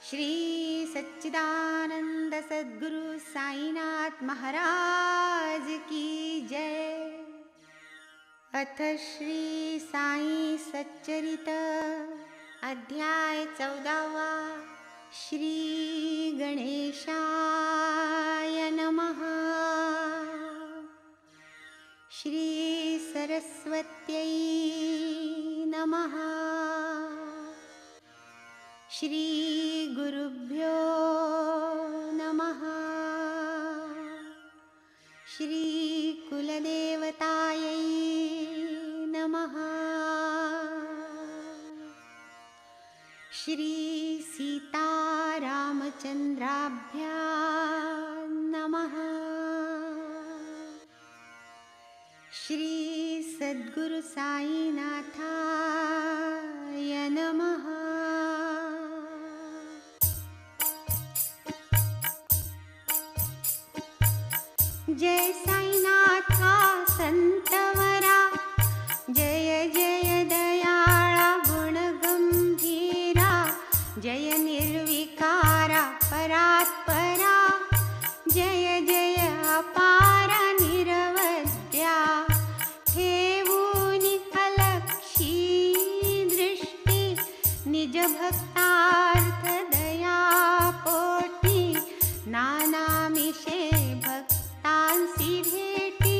श्री सच्चिदानंद सद्गुरु साईनाथ महाराज की जय। अथ श्री साई सच्चरित अध्याय 14। श्री गणेशाय नमः। श्री सरस्वत्यै नमः। श्री गुरुभ्यो नमः। श्री कुलदेवतायै नमः। श्री सीतारामचन्द्राभ्यां नमः। श्री सद्गुरु साईनाथाय नमः। जय साईनाथा संतवरा, जय जय दयाळा गुणगंभीरा, जय निर्विकारा परात्परा, जय जय अपारा निरवद्या, ठेवूनि अलक्षी दृष्टी निज भक्तार्थ दयापोटी, नानामिषे तांसी भेटी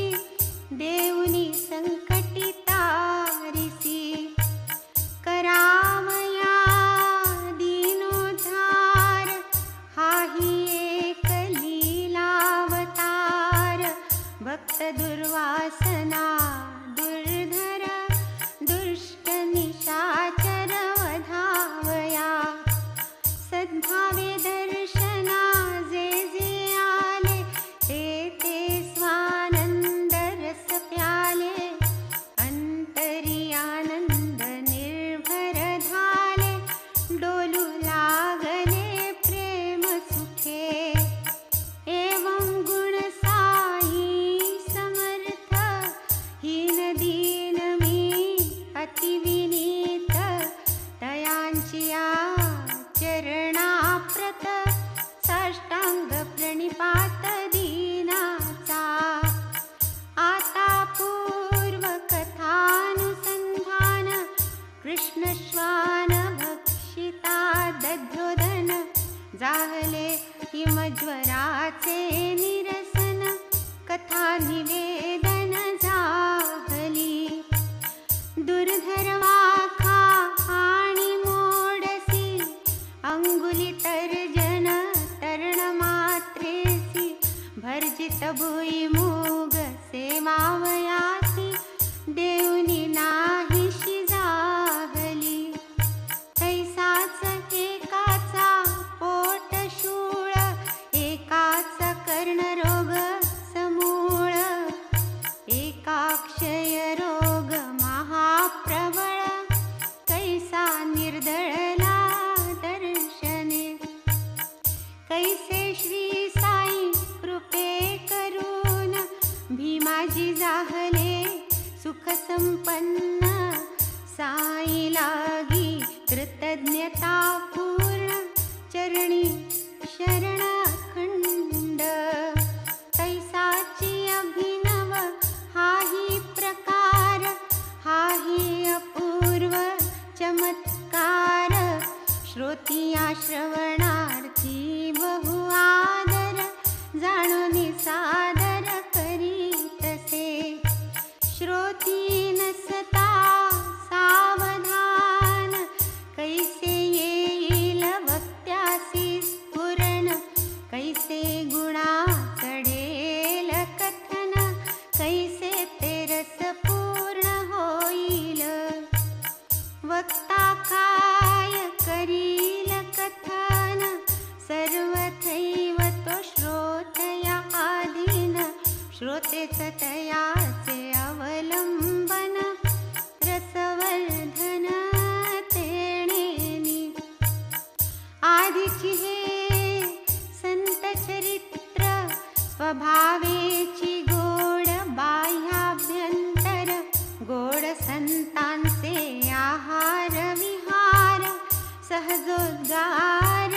देऊनी संकटी तारिसी, करावया दीनोद्धार हाही एक लीलावतार, भक्त दुर्वासना दुर्धर दुष्ट निशाचर वधावया, सद्भावे दर्शना जे जे आले, ते ते स्वानंद रस प्याले, अंतरी आनंद निर्भर झाले, डोलू लागले प्रेम सुखे, एवं गुण साई समर्थ, हीन दीन मी अति विनीत, दयांचिया चरणाप्रत साष्टांग प्रणिपात दीनाचा, आता पूर्व कथानुसंधान, कृष्ण श्वान भक्षिता दध्योदन, जाहले हिमज्वराचे निरसन, कथा निवेदन जाहली, दुर्धर वाखा आणि मोडसी, अंगुली तर्जन तरण मात्रेसी, भर्जित भुईमुग सेवावयासी, देऊनी नाहीशी जाहली, तैसाच एकाचा पोट शूळ, एकाच कर्णरोग समूळ, एकाक्षय रोग महाप्रबळ, कैसा निर्दळला दर्शने, कैसे श्री साई कृपे करून, भीमाजी जाहले सुख संपन्न, साई लागी कृतज्ञता पूर्ण, चरणी शरण अखंड, तैसाची अभिनव हाही प्रकार, हाही अपूर्व चमत्कार, श्रोतिया श्रवणार्थी बहु आदर, जाणोनी सादर करीतसे, श्रोती नसता सावधान, कैसे येईल वक्त्यासी स्फुरण, कैसे गुणा चढेल कथन, कैसे ते रस पूर्ण होईल, वक्ता काय करील कथन, सर्वथैव तो श्रोतया आधीन, श्रोतेच तयाचे अवलंबन, रसवर्धन तेणेनी, आधीची हे संत चरित्र, स्वभावेची गोड बाह्याभ्यंतर, गोड संतांचे आहार विहार, सहजोद्गार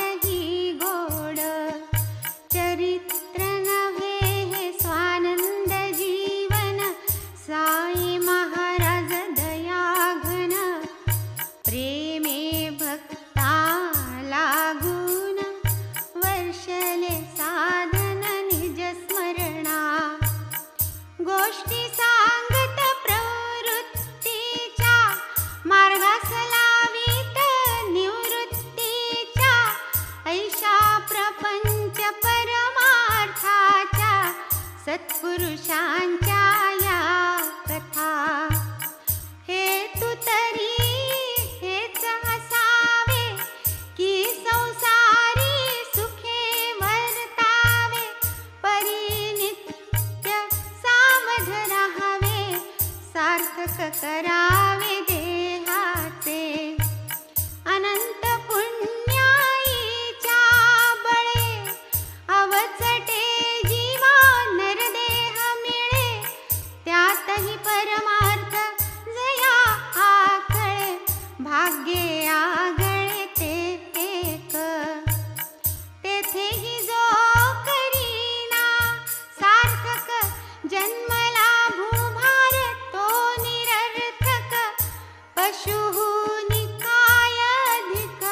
पशुहुनी काय अधिक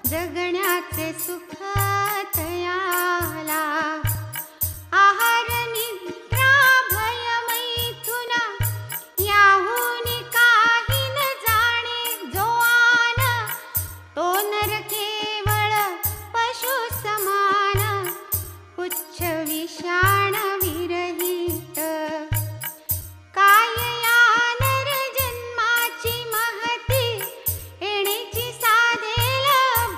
जगण्याचे सुख तयाला. आहार निद्रा भय मैथुन याहुनी काही न जाणे. जो आन तो नर केवळ पशु समान. पुच्छ विषाण विरहित काय या नर जन्माची महती. येणेची साधेल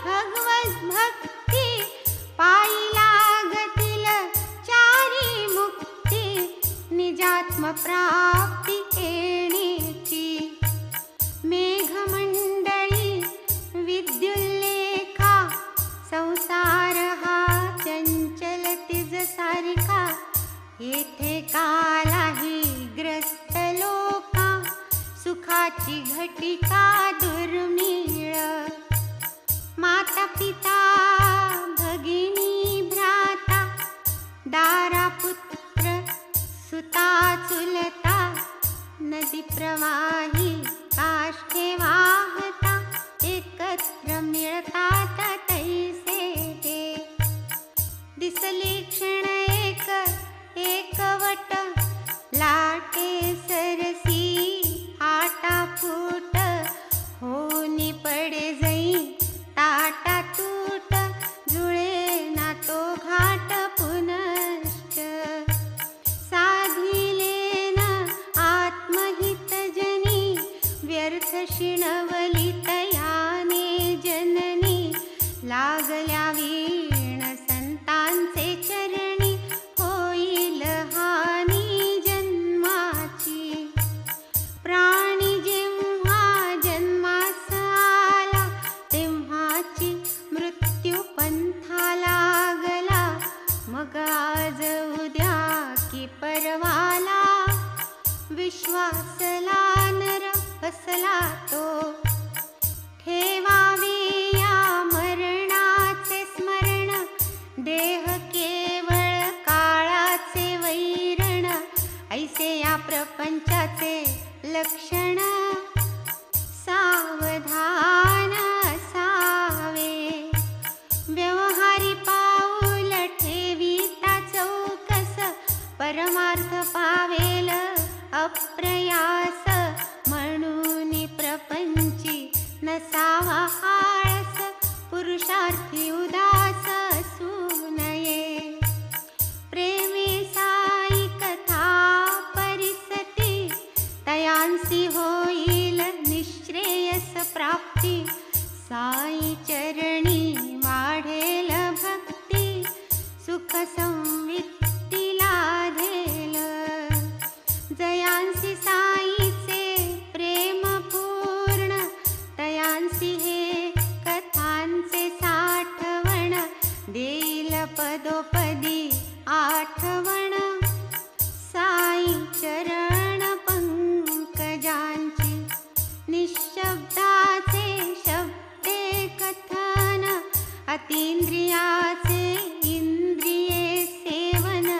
भगवत भक्ती. पायी लागतील चारी मुक्ती. निजात्म प्राप्ती येणेची. मेघमंडळी विद्युल्लेखा संसार हा चंचल तिज सारिका. येथे कालाही ग्रस्त लोका सुखाची घटिका दुर्मिळ. माता पिता भगिनी भ्राता दारा पुत्र सुता चुलता. नदी प्रवाही काष्ठे वाहता एकत्र मिळतात तैसे हे. दिसली क्षण एक एकवट लाटे सरसी आटाफूट. होनी पडे जई ताटा तूट. जुळे ना तो घाट पुनश्च. साधिलेन आत्महित जनी व्यर्थ शिणवली तयाने जननी. लागल्या वीण संतांचे चरणी होईल हानी जन्माची. प्राणी जेव्हा जन्मास आला तेव्हाची मृत्यू पंथा लागला. मग आज उद्या की परवाला विश्वासला नर फसला तो. ठेवावे या मरणाचे स्मरण. देह केवळ काळाचे वैरण. ऐसे या प्रपंचाचे लक्षण. सावधान असावे व्यवहारी पाऊल ठेविता चौकस. परमार्थ पावेल अप्रयास. म्हणून प्रपंची नसावा आळस. पुरुषार्थी उदास असू नये. प्रेमे साई कथा परिसती. तयांसी होईल निश्रेयस प्राप्ती. साई चरणी वाढेल भक्ती. सुख संवित्ती लाधेल. जयांसी साईचे प्रेम पूर्ण. तयांसी हे कथांचे साठवण. देईल पदोपदी आठवण. साई चरण पंकजांची. निशब्दाचे शब्दे कथन. अतींद्रियाचे इंद्रिये सेवन.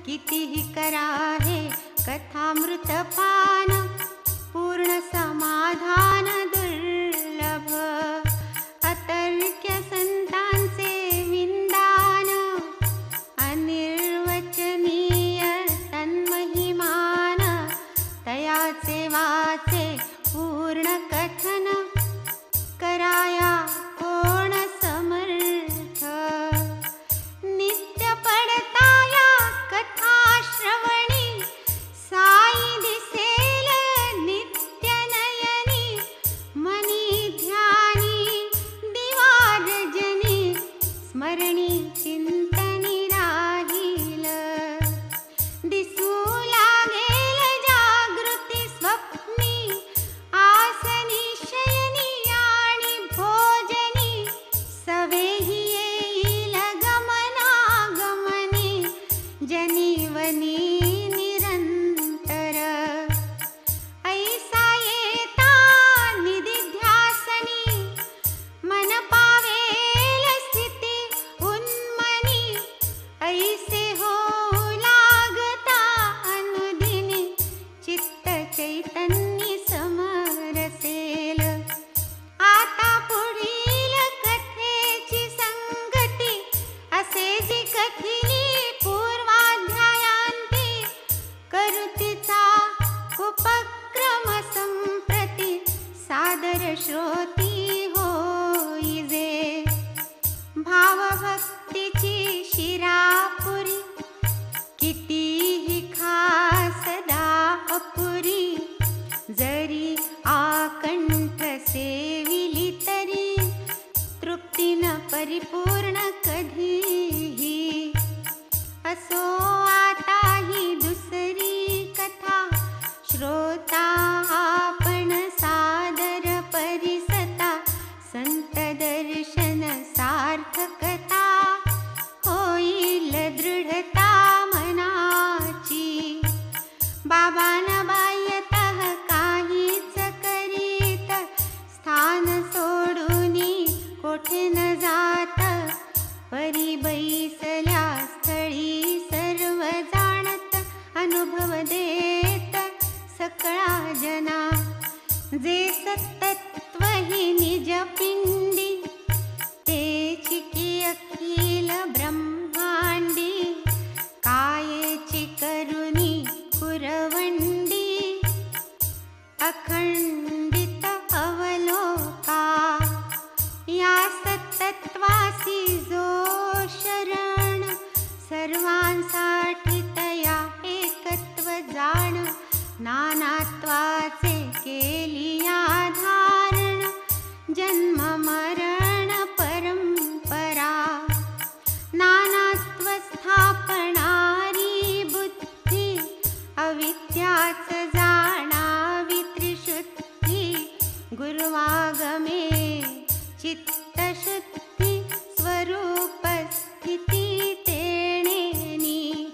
कितीही करा हे कथामृतपान. पूर्ण समाधान दुर्लभ. अतर्क्य संतांचे विंदान. अनिर्वचनीय तन्महिमान. तयाचे वाचे पूर्ण कथन. कराया कोण समर्थ. नित्य पडताया कथा श्रवणी. साई दिसे सादर श्रोती होईजे. भावभक्तीची शिरापुरी कितीही खासदा अपुरी. जरी आकंठ सेविली तरी तृप्तीन परिपूर्ण कधीही. असो आता ही दुसरी कथा श्रोता आपण सादर परिसता. संत दर्शन सार्थकता होईल दृढता मनाची. बाबान बाह्यतः काहीच करीत स्थान सोडूनी कोठे न जात. परी बैसल्या स्थळी सर्व जाणत अनुभव देत सकळा जना. जे सत्तत्व ही निज पिंडी तेची की अखिल ब्रह्मांडी. कायेची करुणी कुरवंडी अखंडित अवलोका. या सत्तत्वासी जो शरण सर्वांसाठी तया एकत्व जाण. नानात्वाचे केलिया धारण जन्म मरण परंपरा. नानात्व स्थापणारी बुद्धी अविद्याच जाणावी त्रिशुद्धी. गुरुवागमे चित्तशुद्धी स्वरूप स्थिती तेणेनी.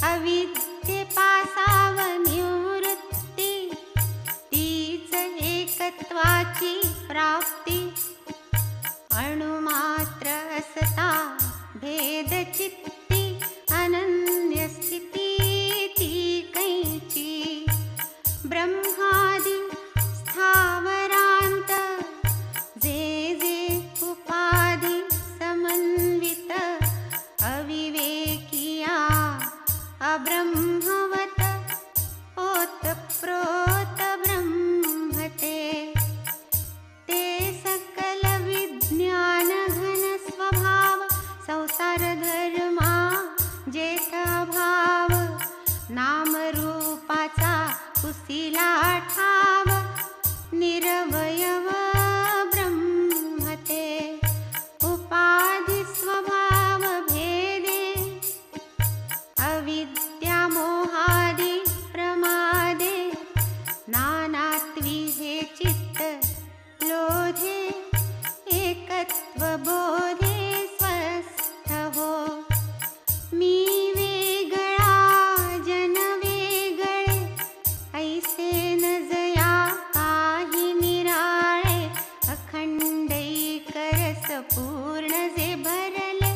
अविद्येपासाव निवृत्ती तीच एकत्वाची प्राप्ती. अणुमात्र असता भेद चित्ती अनन्य स्थिती ती कैची. ब्रह्मादि स्थावरांत जे जे उपाधि समन्वित. अविवेकिया अब्रह्मवत ओतप्रोत ब्रह्मते. ते सकल विज्ञान घन स्वभाव संसार धर्मा जेथ भाव. नामरूपाचा कुसिला ठाव निरवयव ब्रह्मते. उपाधि स्वभाव भेदे अविद्या मोहादि प्रमादे. नानात्वी हे चित्त लोधे एकत्व बोधे स्वस्थ हो. मी वेगळा जन वेगळे ऐसे न जया काही निराळे. अखंड एक रस पूर्ण जे भरले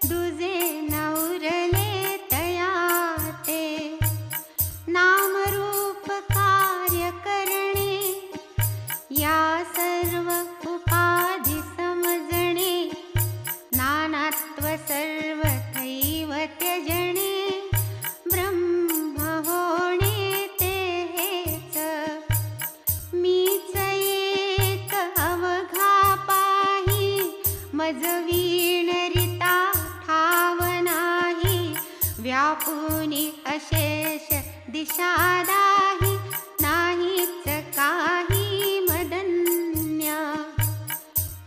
दुजे न उरले तया ते. नामरूप कार्य करणे या सर्व उपाधि समजणे. नानात्व सर्वथैव त्यजणे. ब्रह्म होणे ते हेच. मीच एक अवघा पाही मज वीणरिता ठाव नाही. व्यापुनी अशेष दिशादाही नाहीच काही मदन्य.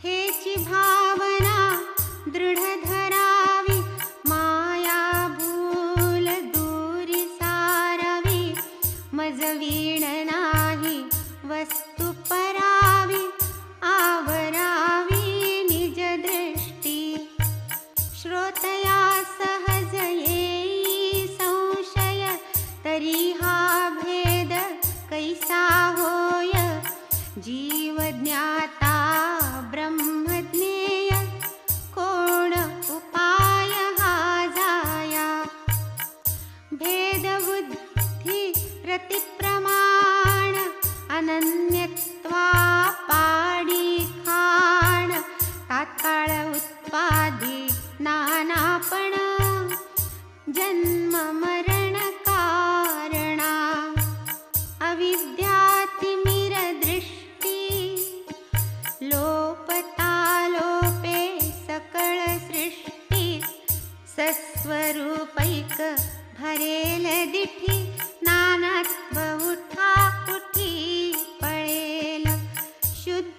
हेची भावना दृढ धरावी. माया भूल दूरी सारावी. मज वीण नाही वस्तु परावी. आवरावी निज दृष्टी. श्रोतया सहज येई संशय. तरी हा भेद कैसा होय. जीव ज्ञाता ब्रह्मज्ञेय. कोण उपाय हा जाया. भेद बुद्धी रतिप्रमाण. अनन्यत्वा पाडी खाण. तात्काळ उत्पादी नानापण. जन्म मरण कारणा. अविद्यातिमिर दृष्टी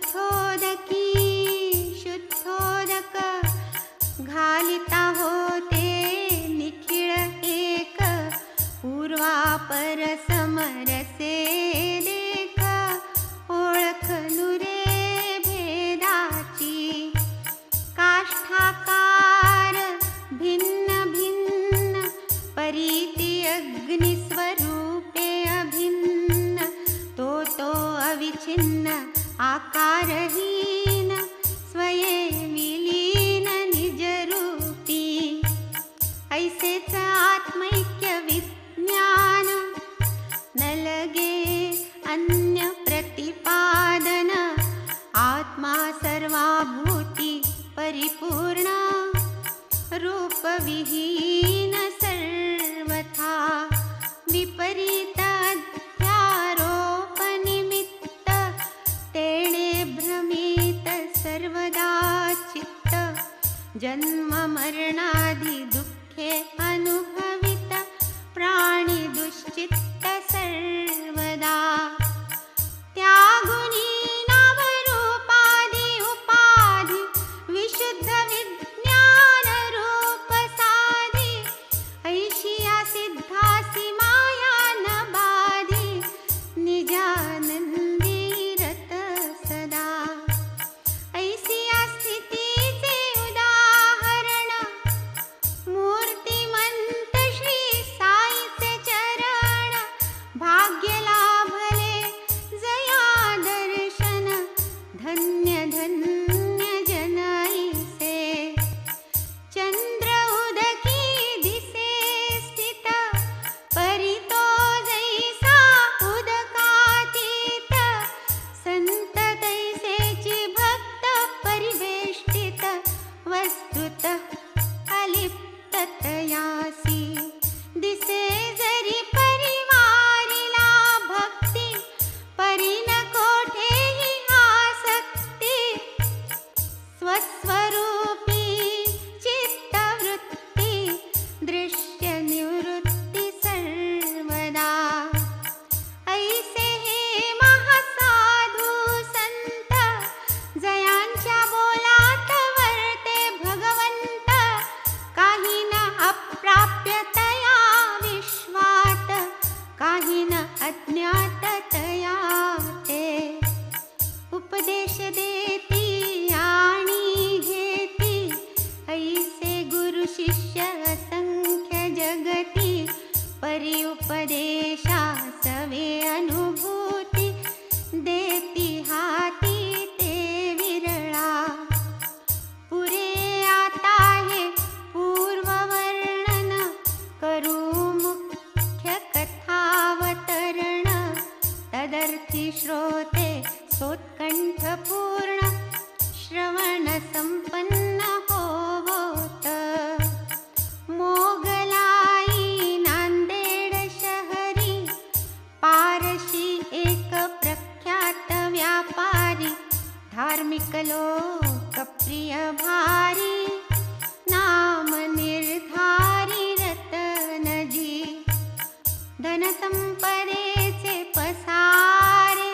शुद्धोदकी शुद्धोदक घालिता होते निखिळ एक पूर्वापर समरसे लेख ओळख नुरे भेदाची काष्ठाकार भिन्न भिन्न परीती अग्निस्वरूपे अभिन्न तो अविच्छिन्न आकारहीन स्वये विलीन निजरूपी ऐसेच आत्मैक्य विज्ञान न लगे अन्य प्रतिपादन आत्मा सर्वाभूती परिपूर्ण रूपविहीन सर्वथा विपरीत अध्यारोपनिमित्त तेणे भ्रमित सर्वदा चित्त जन्म मरणादि दुःखे अनुभवित प्राणी दुश्चित्त सर्वदा त्यागुनी नामरूपादि उपाधि विशुद्ध विज्ञान रूप साधि ऐशिया सिद्धासि माया न बाधि निजानंदी रत सदा ऐसिया स्थितीचे उदाहरण मूर्तिमंत श्री साईचे चरण भाग्य लाभले जया दर्शन धन्य धन्य जन ऐसे चंद्र उदकी दिसे स्थित परितो जैसा उदकातीत संत तैसेची भक्त परिवेष्टित वस्तुतः अलिप्ततयासी दिसे जरी परिवारिला भक्ती परिन कोठेही आसक्ती स्वस्वरूपी चित्तवृत्ती दृश्य निवृत्ती सर्वदा ऐसे हे महासाधू संत जयांच्या बोलात वर्ते भगवंत काही न अप्राप्यतया विश्वात काही न अज्ञाततया ते उपदेश देती आणि घेती ऐसे गुरु शिष्य असंख्य जगती परि उपदेशा सवे अनुभूती देती हाती ते विरळा पुरे आता हे पूर्ववर्णन करू मुख्य कथावतरण तदर्थी श्रोते सोत्कंठपूर्ण श्रवण संपन्न होवोत मोगलाई नांदेड शहरी पारशी एक प्रख्यात व्यापारी धार्मिक लोकप्रिय भारी नाम निर्धारी रतनजी धनसंपदेचे पसारे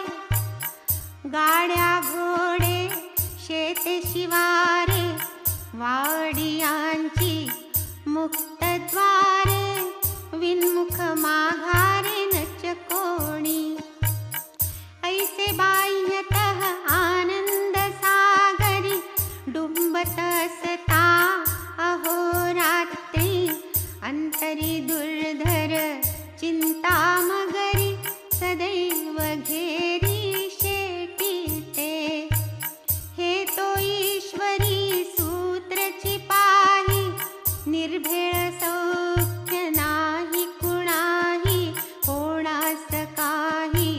गाड्या घोडे शेते शिवारे वाडियांची मुक्तद्वारे विन्मुख माघारे नच कोणी ऐसे बाह्यतः आनंद सागरी डुंबत असता अहोरात्री अंतरी दुर्धर चिंता मगरी सदैव घेरी शेटी ते हे तो ईश्वरी सूत्र चिपाही निर्भेळ सौख्य नाही कुणाही होणास काही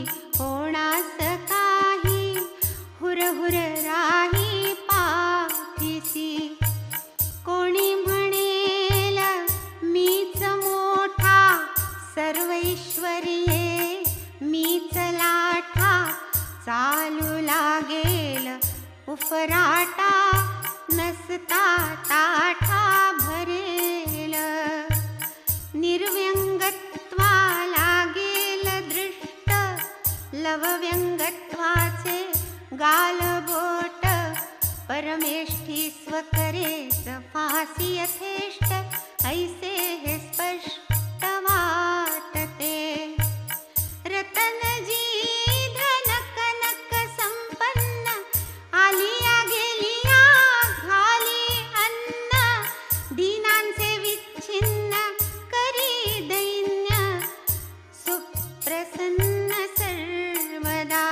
हुर हुर राही पाठीसी कोणी म्हणेल मीच मोठा सर्वैश्वर्ये मीच लाठा चालू लागेल उफराटा नसता ताठा भरेल निर्व्यंगत्वा लागेल दृष्ट लवव्यंगत्वाचे गालबोट परमेष्ठी स्वकरेच फासी यथेष्ट ऐसे हे स्पष्ट वाटते. रतनजी धन कनक संपन्न आलिया गेलिया घाली अन्न दीनांचे विच्छिन्न करी दैन्य सुप्रसन्न सर्वदा.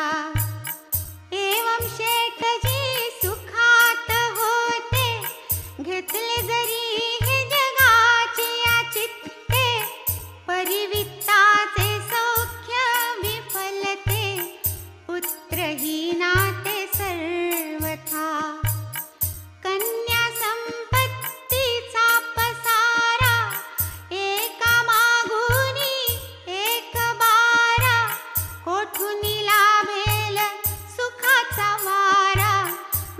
एवं शेठजी सुखात होते घेतले जरी हे जगाची या चित्ते. परिवित्ताचे सौख्य विफलते पुत्रहीना ते सर्वथा. कन्या संपत्तीचा पसारा एका मागुनी एक बारा. कोठुनी लाभेल सुखाचा वारा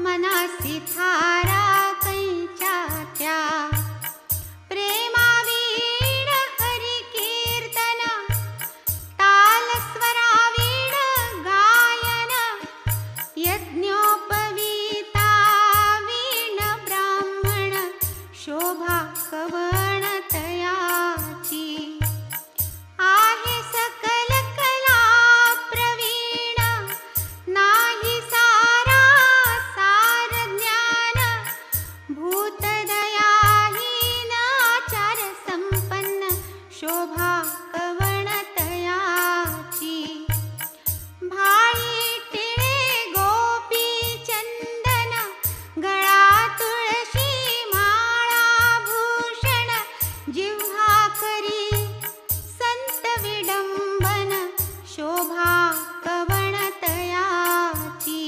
मनासी थारा कैच्या त्या. प्रेमावीण हरी कीर्तन तालस्वरावीण गायन यज्ञोपवीता वीण ब्राह्मण शोभा कवण तयाची. आहे सकल कला प्रवीण नाही सारा सार ज्ञान. भूतदयाहीन आचार संपन्न शोभा कवण तयाची. भाळी टिळे गोपी चंदन गळा तुळशी माळा भूषण. जिव्हा करी संत विडंबन शोभा कवण तयाची.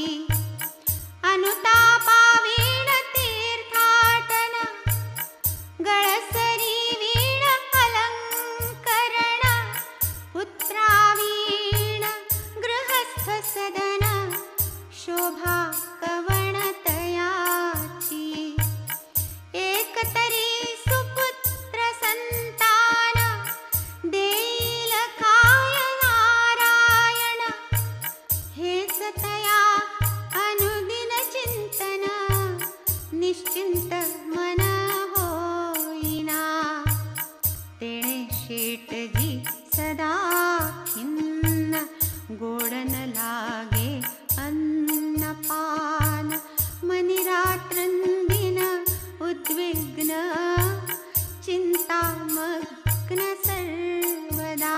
अनुतापावीण तीर्थाटन गळसरी वीण अलंकरण. पुत्रावीण गृहस्थ सदन शोभा कवण तयाची. एकतरी सुपुत्र संतान देईल काय नारायण. हेच तया अनुदिन चिंतन निश्चिंत मन होईना. तेणे शेठजी सदा खिन्न गोडन लागे अन्नपान. मनी रात्रंदिन उद्विग्न चिंतामग्न सर्वदा.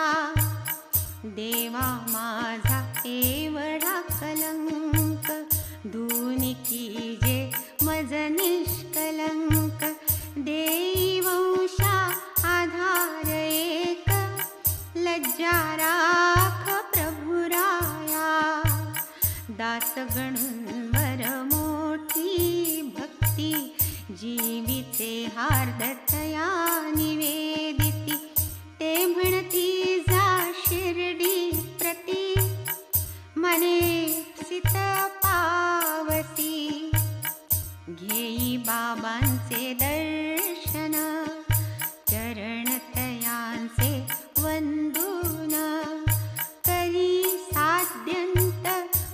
देवा माझा एवढा कलंक दुनिकी जे मज निष्कलंक. देई वंशा आधार एक लज्जा राख प्रभुराया. दास गणवर मोठी भक्ती जीविते हार्दतया निवेदिती. ते म्हणती जा शिर्डी प्रती मने सित पावसी. घेई बाबांचे दर्शन चरण तयांचे वंदून. करी साध्यंत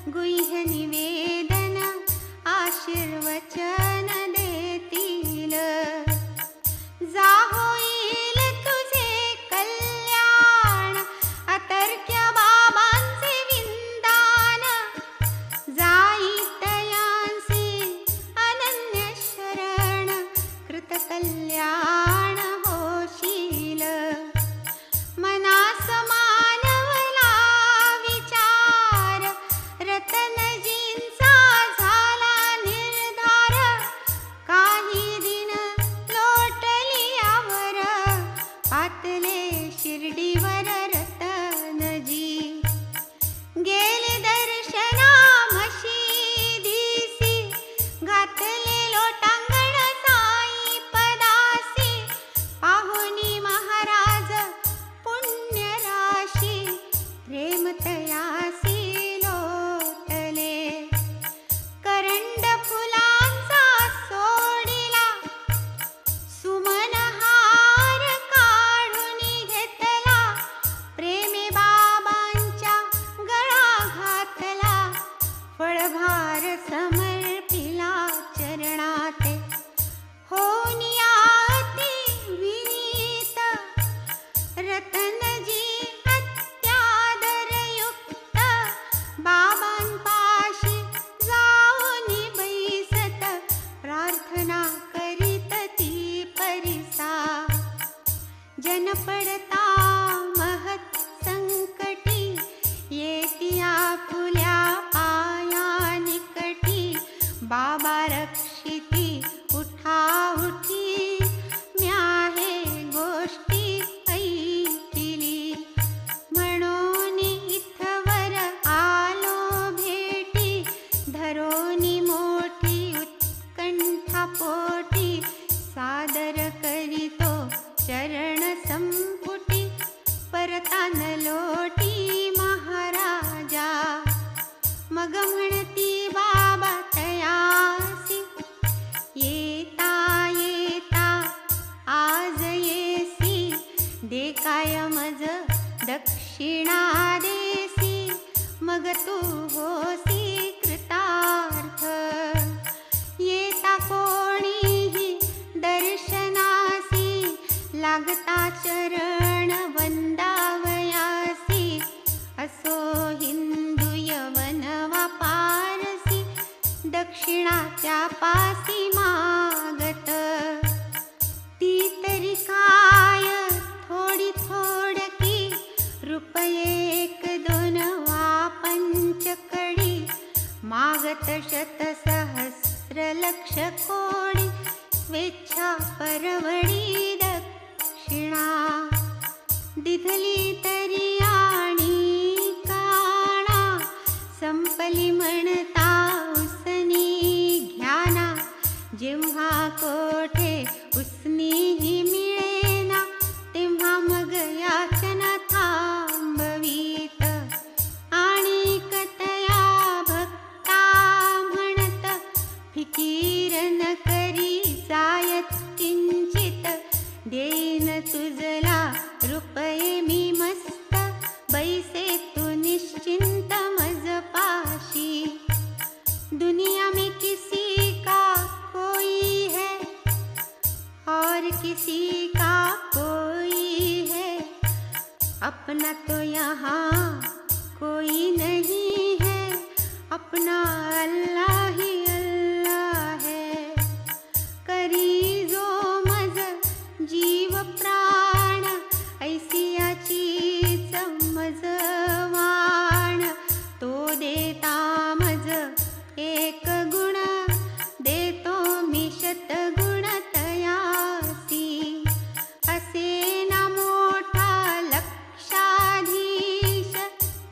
गुह्य निवेदन आशीर्वचन देतील. जा होईल तुझे कल्याण अतर्क्य बाबांचे विंदान. जाई बाबा रक्षिती उठाउठी, म्या हे गोष्टी ऐकिली. म्हणून इथवर आलो भेटी, धरोनी मोठी उत्कंठा पोटी. सादर करीतो चरण संपुटी, परतान लोटी महाराजा. मग म्हणती बाबा तयासी, येता येता आज येसी. दे काय मज दक्षिणा देसी, मग तू होसी कृतार्थ. येता कोणीही दर्शनासी, लागता चरण वंदावयासी. असो हिंदू यवन वा पारसी, दक्षिणा त्या पासी मागत. ती तरी काय थोडी थोडकी, रुपये एक दोन वा पंचकडी. मागत शत सहस्र लक्ष कोडी, स्वेच्छा परवडी दक्षिणा. दिधली तरी आणि काणा, संपली म्हणता उसनी घ्याना. जेव्हा कोठे उसनीही मिळेना, तेव्हा मग याचना थांबवीत. आणि कतया भक्ता म्हणत, फिकीर न करी जायत किंचित. देईन तुझला रुपये मी मस्त, बैसे तू निश्चिंत मज पाशी. दुनिया में किसी का कोई है और किसी का कोई है, अपना तो यहाँ कोई नहीं है. अपना अल्लाह ही अल्लाह है. करी जो मज जीव प्राण, ऐसी याचीच मज वाण. तो देता मज एक गुण, देतो मी शतगुण तयासी. असे ना मोठा लक्षाधीश,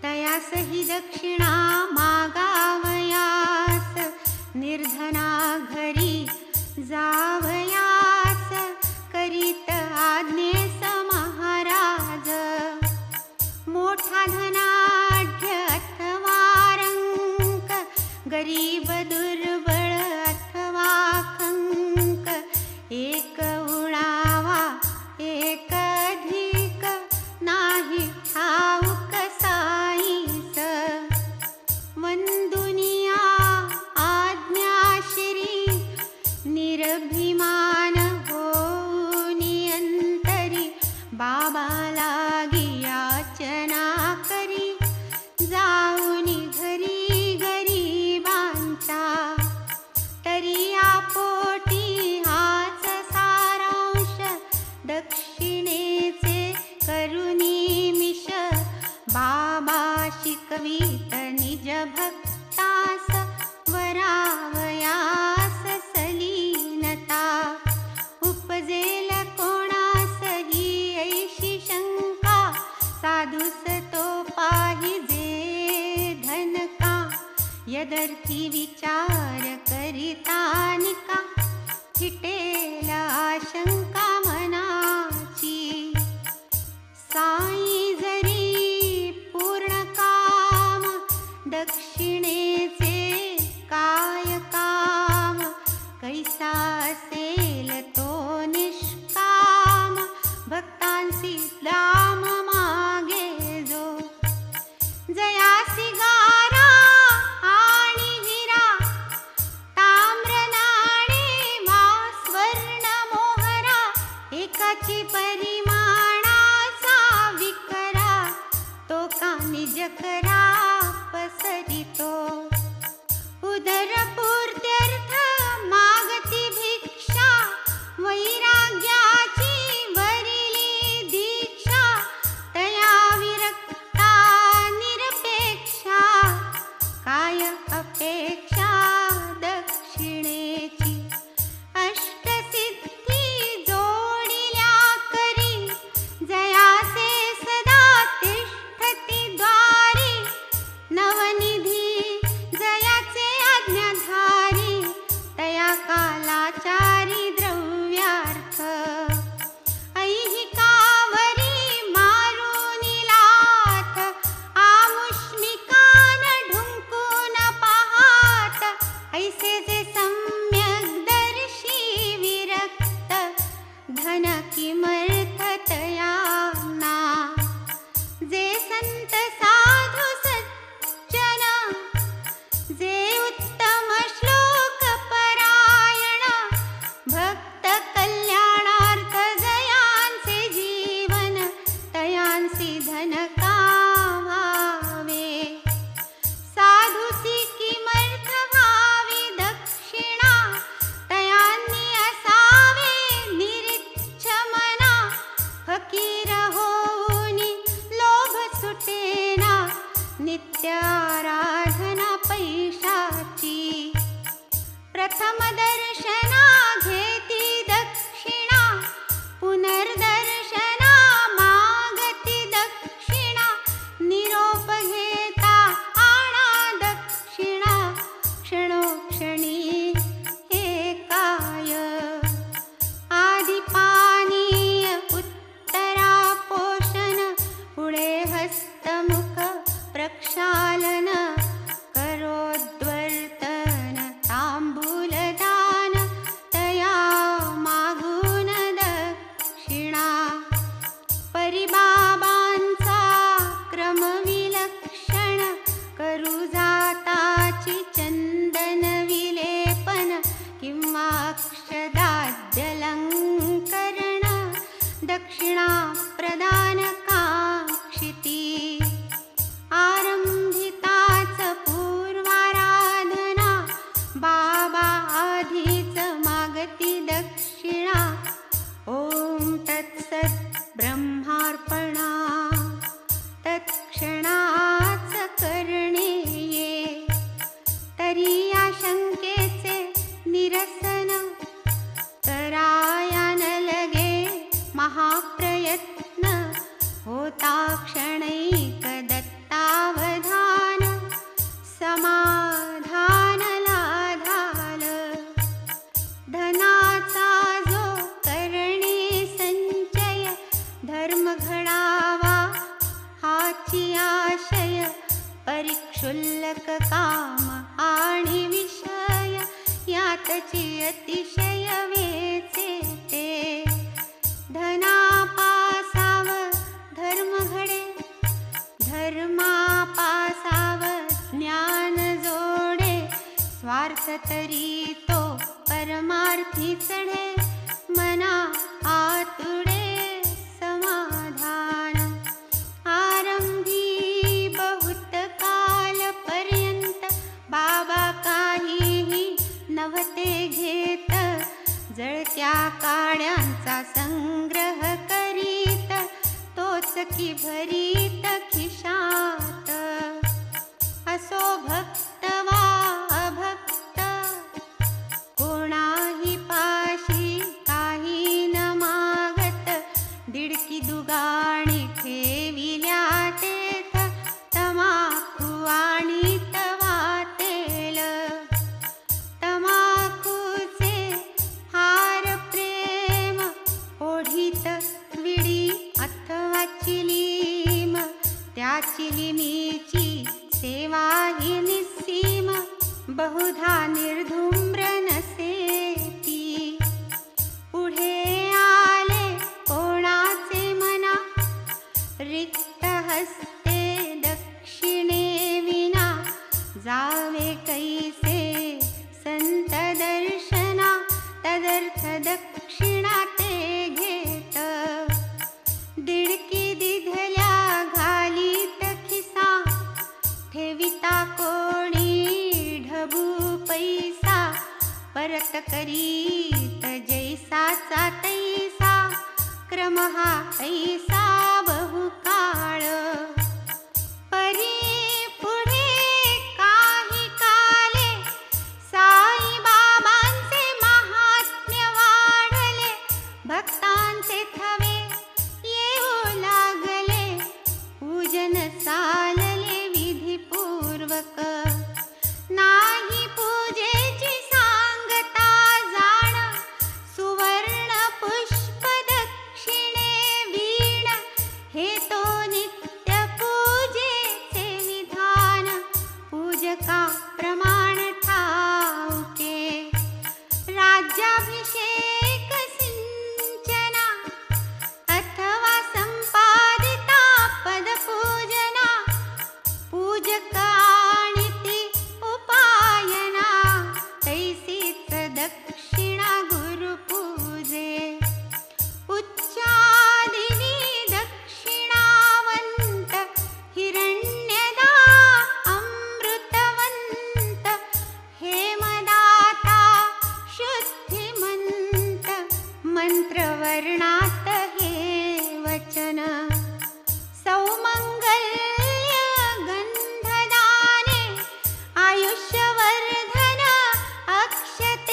तयासही दक्षिणा मागावयास. निर्धना घरी जावयास, करीत आज्ञेस महाराज. मोठा धनाढ्य अथवा रंक, गरीब दुर्बळ अथवा खंक. एक उणावा एक अधिक, नाही ठाऊक साईस. वंदुनिया आज्ञाश्री, निरभिमान होनी अंतरी. बाबा लागी याचना करी, जाऊनी घरी गरीबांच्या. तरी आपोटी हाच सारांश, दक्षिणेचे करुणी मिश. बाबा शिकवीत निज भक्तास, वरावयास सलीनता. उपजेल कोणास ही ऐशी शंका, साधूस तो पाहिजे धनका. यदर्थी विचार करितानिका, फिटेल आशंका मनाची. साई जरी पूर्ण काम, दक्षिणेचे काय काम. कैसा असेल तो निष्काम, भक्तांसी दाम मागे जो. जयासी गारा आणि हिरा, ताम्र नाणे वा प्रथम दर्शना घेती दक्षिणा, पुनर्दर्शना मागती दक्षिणा, निरोप घेता आणा दक्षिणा, क्षणोक्षणी एकाय. आदिपानीय उत्तरापोषण, पुढे हस्तमुख प्रक्षालन, करोद्वर्तन तांबूलदान, तया मागून दक्षिणा. परिबाबांचा क्रम विलक्षण, करू जाताची चंदन विलेपन किंवा अक्षदाद्यलंकरण, दक्षिणा प्रदान काक्षिती. आरंभिताच पूर्वाराधना, बाबा आधीच मागती दक्षिणा. ओम तत्सत ब्रह्मार्पणा, तत्क्षणाच करणे ये. तरी या शंकेचे निरसन, कराया न लगे महाप्रयत्न. होता क्षणैक दत्तावधान, समाधान लाधाल. धनाचा जो करणे संचय, धर्म घडावा हाची आशय. परिक्षुल्लक काम आणि विषय, यातची अतिशय वेचे ते. धनापासाव धर्म घडे, धर्मापासाव ज्ञान जोडे. स्वार्थ तरी तो परमार्थी चढे, मना आतुडे समाधान. आरंभी बहुत काल पर्यंत, बाबा काहीही नव्हते घेत. जळत्या काड्यांचा संग्रह करीत, तोच की भरीत खिशात. असो भक्त वा अभक्त, कोणाही पाशी काही न मागत. दिडकी दुगाणी ठेविल्या तेथ, तमाखू आणि तवा तेल. तमाखूचे हार प्रेम, ओढीत विडी अथवा चिलीम. त्या चिलिमीची सेवा ही निस्सीम, बहुधा निर्धूम्र नसेती. पुढे आले कोणाचे मना, रिक्त हस्ते दक्षिणे विना. जावे कैसे संत दर्शना, तदर्थ दक्षिणा ते घेत. दिडकी दिधल्या घालीत खिसा, ठेविता कोणी ढबू पैसा. परत करीत जैसाचा तैसा, क्रम हा ऐसा बहुकाळ. परी पुढे काही काले, साई बाबांचे महात्म्य वाढले. भक्तांचे थवे येऊ लागले, पूजन चालले विधिपूर्वक. नाही पूजेची सांगता जाण, सुवर्ण पुष्प दक्षिणे वीण. हे तो नित्य पूजेचे विधान, पूजका प्रमाण ठाऊके. राज्याभिषेक सिंचना, अथवा संपादिता पदपूजना. पूजका आणि ती उपायना, तैसीच दक्षिणा गुरुपूजे. उच्चादिनी दक्षिणावंत, हिरण्यदा अमृतवंत. हेमदाता शुद्धिमंत, मंत्रवर्णात हे वचन. सौमंगल्य गंधदाने, आयुष्यवर्धन अक्षते.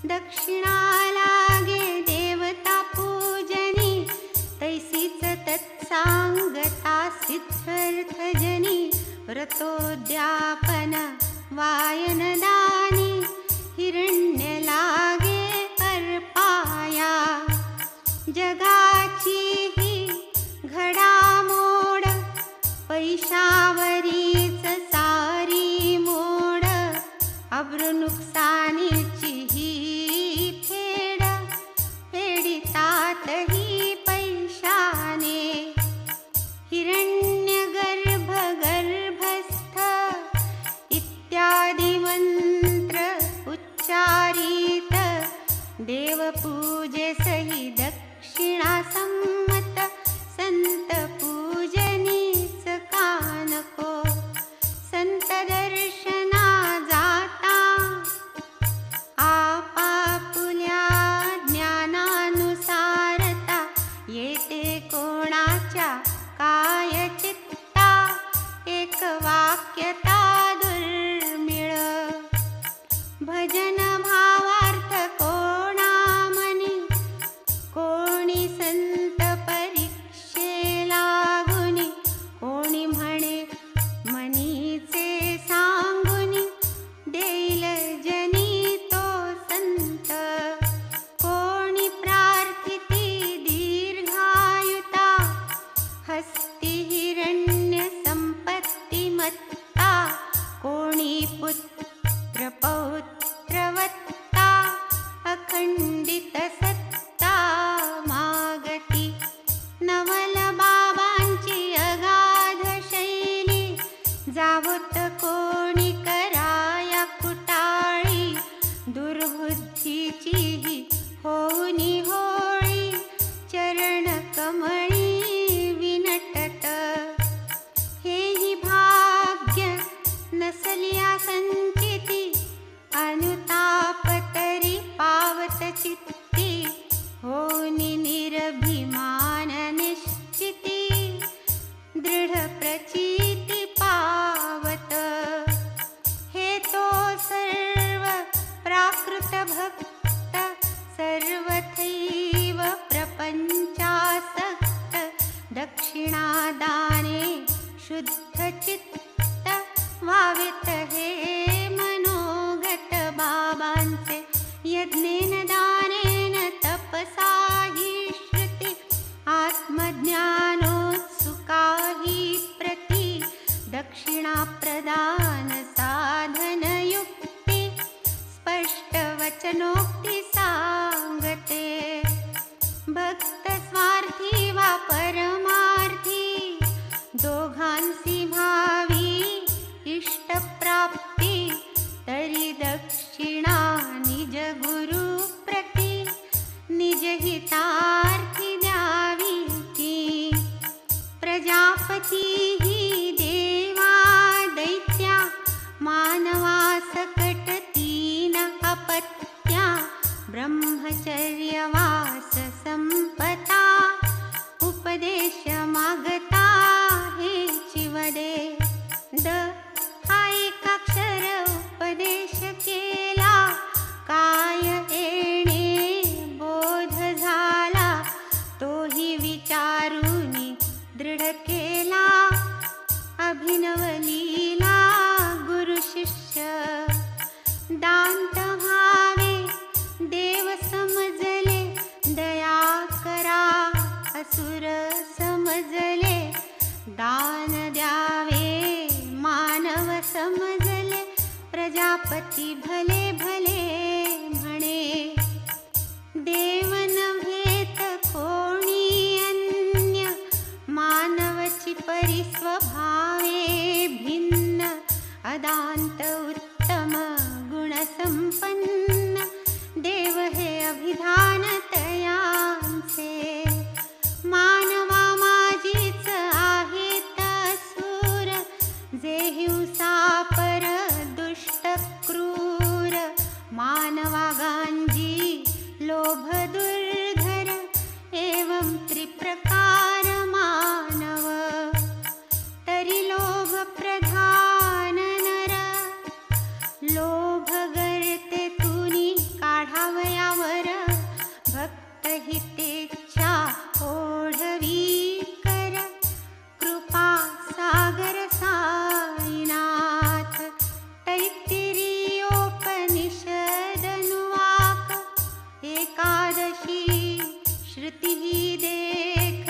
दक्षिणा लागे देवता पूजनी, तैसीच तत्सांगता सिद्ध्यर्थजनी. व्रतोद्यापन वायनदानी, हिरण्य लागे अर्पाया. जगाची ही घडामोड, पैशावरीच सारी मोड. अब्रू नुकसानीची ही फेड, फेडितात ही पैशाने. हिरण्यगर्भ गर्भस्थ इत्यादी मंत्र उच्चारित. देवपूजेसहि दक्षिणा संमत, संत पूजनीच कानको. संत दर्शना जाता, आपापुल्या ज्ञानानुसारता. येते कोणाच्या काय चित्ता, एक वाक्यता दुर्मिळ. भजन भावार्थ कोणा मनी, कोणी संत परीक्षेला गुणी. कोणी म्हणे मनीचे सांगुनी, देईल जनी तो संत. कोणी प्रार्थिती दीर्घायुता, हस्ती हिरण्य संपत्ती मत्ता. कोणी पुत्र पौत्रवत्ता, अखंडित सत्ता मागती. नवल बाबांची अगाध शैली, जावत कोणी कराया कुटाळी. दुर्बुद्धीची ही होऊनी होळी, चरण कमळी विनटत. हेही भाग्य नसलिया संचिती, अनुताप तरी पावत चित्ती. होनी निरभिमान निश्चिती, दृढ प्रचिती पावत. हे तो सर्व प्राकृत भक्त, सर्वथैव प्रपंचासक्त. दक्षिणादाने शुद्ध चित्त, व्हावेत हे मनोगत बाबांचे. यज्ञेन दानेन तपसा ही श्रुती, आत्मज्ञानोत्सुका ही प्रति. दक्षिणा प्रदान साधन युक्ती, स्पष्ट वचनोक्ती सांगते. भक्त स्वार्थी वा परमार्थी, दोघांसी भावी इष्टप्राप्ती. तरी दक्षिणा निज गुरु प्रति, निज हितार्थी द्यावी की. प्रजापती ही देवा दैत्या, मानवास सकट तीन अपत्या. ब्रह्मचर्यवास संपता, उपदेश मागता हे चिवदे. हा एकाक्षर उपदेश केला, काय येणे बोध झाला. तोही विचारूनी दृढ केला, अभिनव लीला गुरु शिष्य. दांत व्हावे देव समजले, दया करा असुर समजले. दान द्यावे मानव समजले, प्रजापती भले भले म्हणे. देव नव्हेत कोणी अन्य, मानवची परिस्वभावे भिन्न. अदांत उत्तम गुणसंपन्न, देव हे अभिधान तयांचे. मानवा माझीच आहेत असुर, जे हिंसा पर दुष्ट क्रूर. मानवा गांजी लोभ दुर्धर, एवं त्रिप्रकार मानव. तरी लोभ प्रधान नर, लोभ गर्ते तुनी काढाव हितेच्छा ओढवी कर, कृपा सागर साईनाथ. तैत्तिरीयोपनिषदनुवाक, एकादशी श्रुती देख.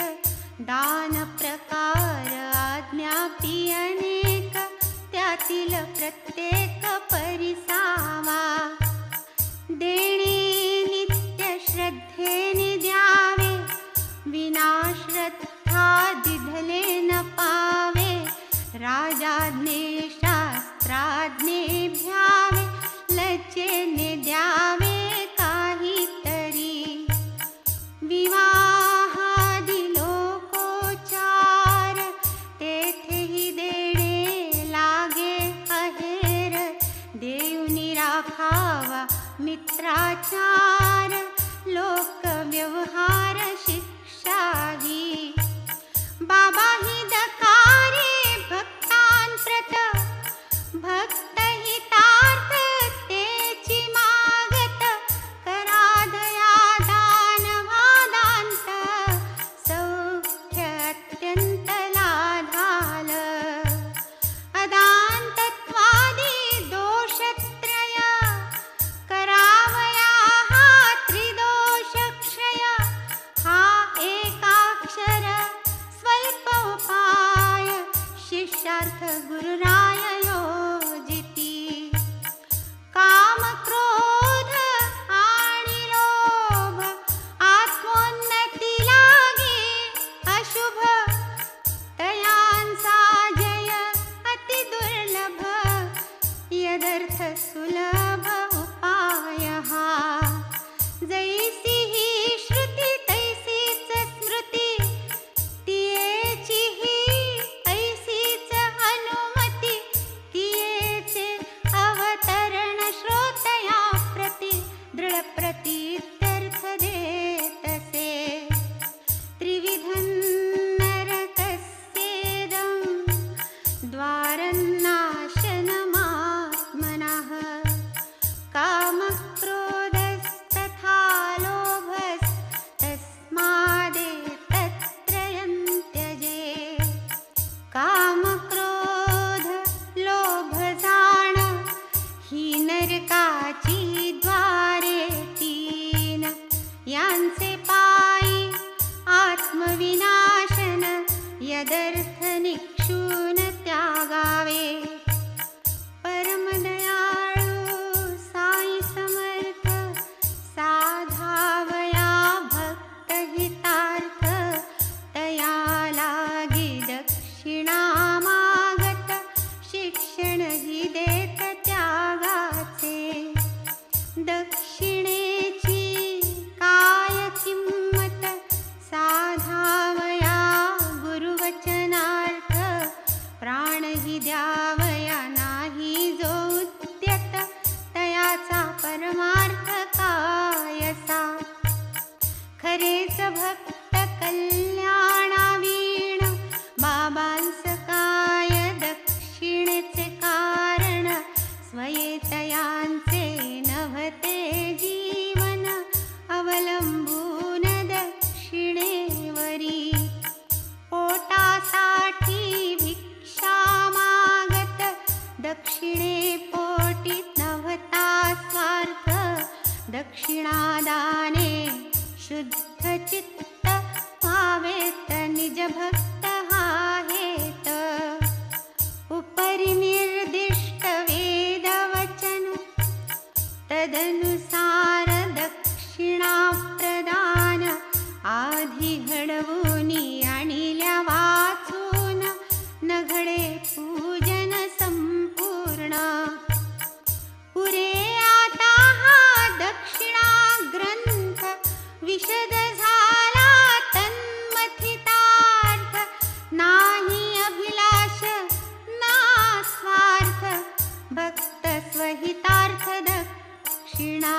दान प्रकार आज्ञापी अनेक, त्यातील प्रत्येक परिसावा. देणे नित्य श्रद्धेने द्यावे, विना श्रद्धा दिधले न पावे. राजाज्ञे शास्त्राज्ञे भ्यावे, लज्जेने द्यावे काहीतरी. विवाहादि लोकोचार, तेथेही देणे लागे अहेर. देऊनी राखावा मित्राचार, लोकव्यवहार शिक्षाही. बाबा ही दकारे भक्तांप्रत, भक्तहितार्थ तेची मागत. करादया दानवादांत, सौख्य अत्यंत लाधाल. अदांतत्वादी दोषत्रय, करावया हा त्रिदोषक्षय. हा एकाक्षर स्वल्प उपाय, शिष्यार्थ गुरुराय योजिती. काम क्रोध आणि लोभ, आत्मोन्नती लागे अशुभ. तयांचा जय अति दुर्लभ, यदर्थ सुलभ उपाय हा. जैसी ही श्रुती तैसीच स्मृती, तियेची ही ऐसीच अनुमती. तियेचे अवतरण श्रोतया प्रति, दृढ प्रतीत्यर्थ देतसे. त्रिविधं नरकस्येदं, द्वारनाशनमात्मनः. कामक्रोधस्तथा लोभस्तस्मादेतत्त्रयं त्यजेत्. कामक्रोध लोभ जाण, ही नरकाची द्वारे तीन. यांचे पायी आत्मविनाशन, यदर्थ निक्षून त्यागावे. परमदयाळू साई समर्थ, साधावया भक्तहितार्थ. तया लागी दक्षिणा मागत, शिक्षण ही देत त्यागाचे. दक्षिणेची काय किंमत, साधावया गुरुवचनार्थ. प्राणही द्यावया नाही जो उद्यत, तयाचा परमार्थ कायसा. खरेच भक्त कल्याणावीण, बाबांस काय दक्षिणेचे कारण. स्वयेतयांचे नभते जीवन, अवलंबून दक्षिणेवरी. पोटासाठी भिक्षा मागत, दक्षिणे पोटी नभता स्वार्थ. दक्षिणादाने शुद्ध चित्त, भावेत निज भक्त हा हेत. उपरि निर्दिष्ट वेदवचन, तदनुसार दक्षिणा प्रदान. आधी घडवूनी आणिल्या वाचून, न घडे पूजन संपूर्ण. पुरे आता हा दक्षिणा ग्रंथ, विशद झाला तन्मथितार्थ. नाही अभिलाष ना स्वार्थ, भक्त स्वहितार्थ दक्षिणा.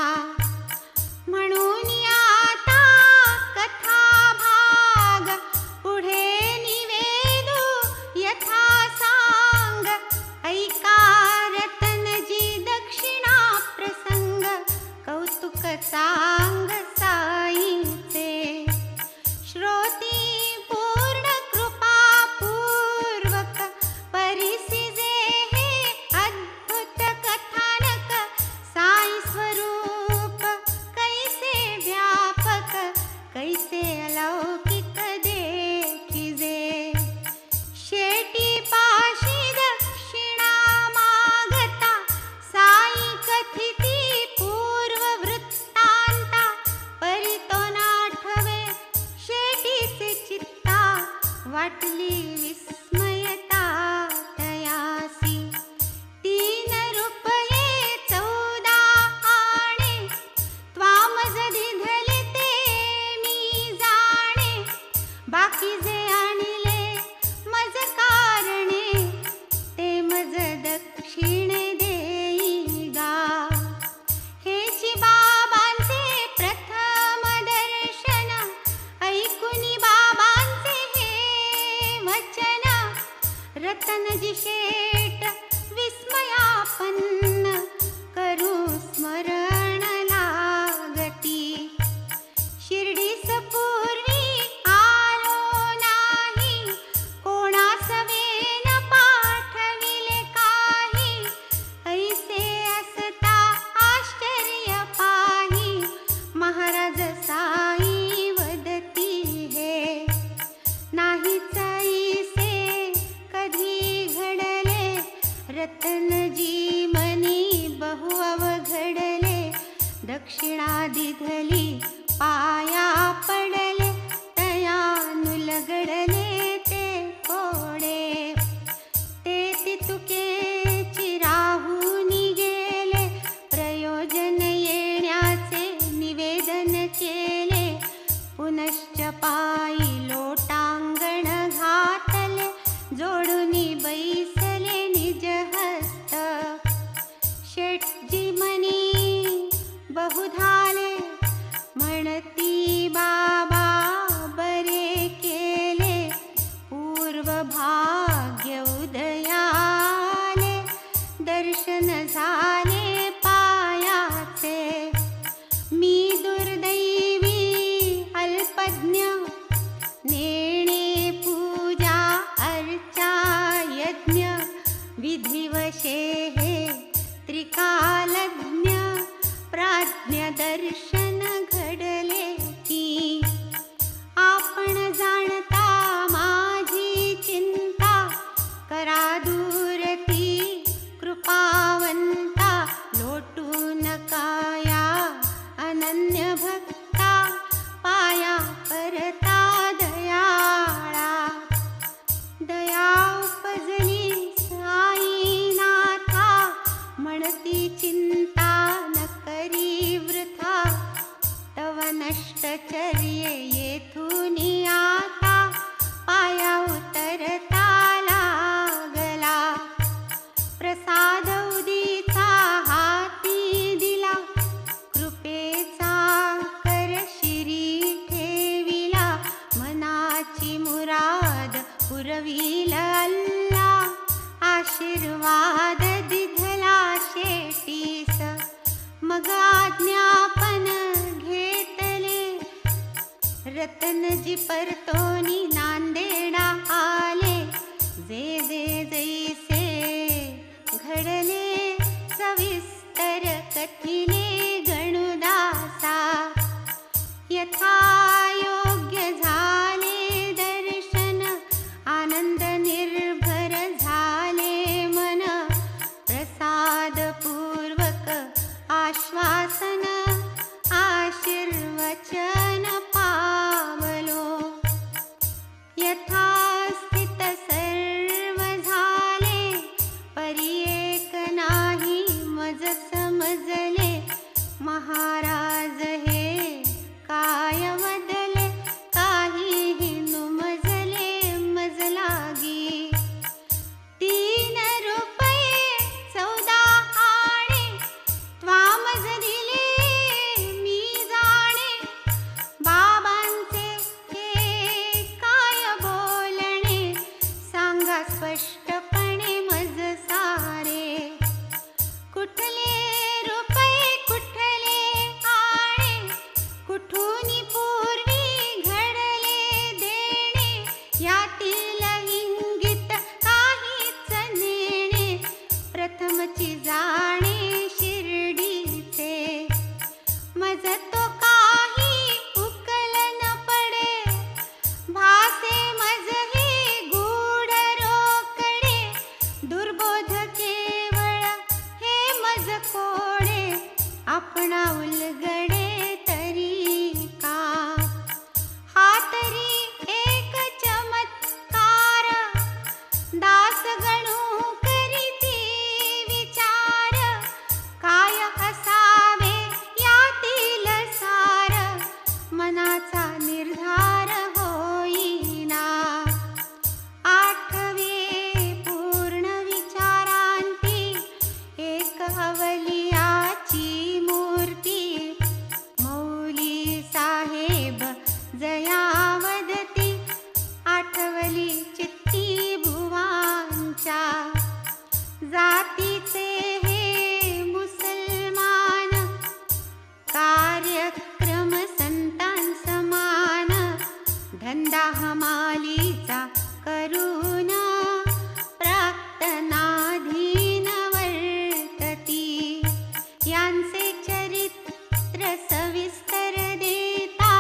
म्हणून आता कथा भाग, पुढे निवेदू यथा सांग. ऐका रतनजी दक्षिणा प्रसंग, कौतुक सांग साईचे. भक्ता पाया परता दयाळा. दया उपजली साईनाथा म्हणती चिंता न करी वृथा. तव नष्टचर्ये येथूनी आता पाया उतरता लागला. प्रसाद उदीचा हाती दिला कृपेचा कर शिरी ठेविला. मनाची मुराद पुरविल अल्ला आशीर्वाद दिधला शेटीस. मग आज्ञापन घेतले रतनजी परतोनी नांदेडा आले. जे जे जैसे घडले सविस्तर कथिले गणुदासा. यथायोग्य झाले दर्शन आनंद निर्भर झाले मन. प्रसाद पूर्वक आश्वासन आशीर्वचन पावलो. यथास्थित सर्व झाले परी एक नाही मज समजले. महाराज हे काय वदले काहीही नुमजले मज लागी. 3 रुपये 14 आणे त्वामज दिले मी जाणे. बाबांचे हे काय बोलणे सांगा स्पष्टपणे मज सारे. कुठले रुपये कुठले आणे कुठूनी पूर्वी घडले देणे. यातील इंगित काहीच नेणे प्रथमची जाणे शिर्डीचे. मज तो काही उकल न पडे भासे मज हे गूढ रोकडे. दुर्बोध केवळ हे मज कोडे आपणा उलगडे तरी का. हा तरी एक चमत्कार दास गणू करीती विचार. काय असावे यातील सार मनाचा निर्धार होईना. आठवे पूर्ण विचारांती एक अवलियाची मूर्ती. मौली साहेब जयावदती आठवली चित्ती भुवांच्या. जातीचे हे मुसलमान कार्यक्रम संतान समान. धंदा हमालीचा करून प्राक्तनाधीन वर्तती. यांचे चरित्र सविस्तर देता